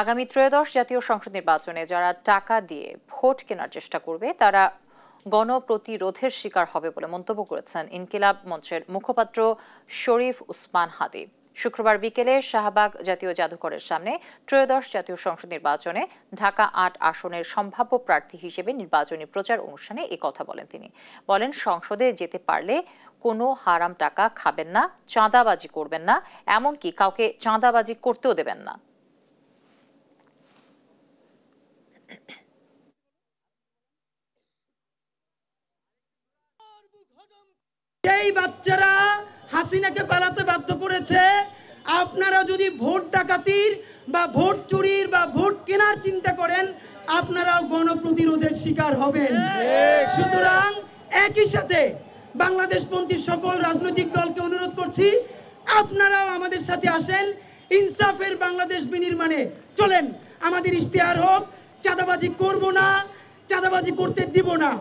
আগামী ত্রয়োদশ জাতীয় সংসদ নির্বাচনে যারা টাকা দিয়ে ভোট কেনার চেষ্টা করবে তারা গণপ্রতিরোধের শিকার হবে বলে মন্তব্য করেছেন ইনকিলাব মঞ্চের মুখপাত্র শরীফ উসমান হাদি। শুক্রবার বিকেলে শাহবাগ জাতীয় জাদুঘরের সামনে ত্রয়োদশ জাতীয় সংসদ নির্বাচনে ঢাকা ৮ আসনের সম্ভাব্য প্রার্থী হিসেবে নির্বাচনী প্রচার অনুষ্ঠানে এ কথা বলেন তিনি। বলেন, সংসদে যেতে পারলে কোনো হারাম টাকা খাবেন না, চাঁদাবাজি করবেন না, এমনকি কাউকে চাঁদাবাজি করতেও দেবেন না। এই বাচ্চারা হাসিনাকে পালাতে বাধ্য করেছে। আপনারা যদি ভোট ডাকাতির বা ভোট চুরির বা ভোট কেনার চিন্তা করেন, আপনারাও গণপ্রতিরোধের শিকার হবেন। সুতরাং একই সাথে বাংলাদেশপন্থী সকল রাজনৈতিক দলকে অনুরোধ করছি, আপনারাও আমাদের সাথে আসেন। ইনসাফের বাংলাদেশ বিনির্মাণে চলেন। আমাদের ইশতেহার হোক, চাঁদাবাজি করব না, চাঁদাবাজি করতে দিব না।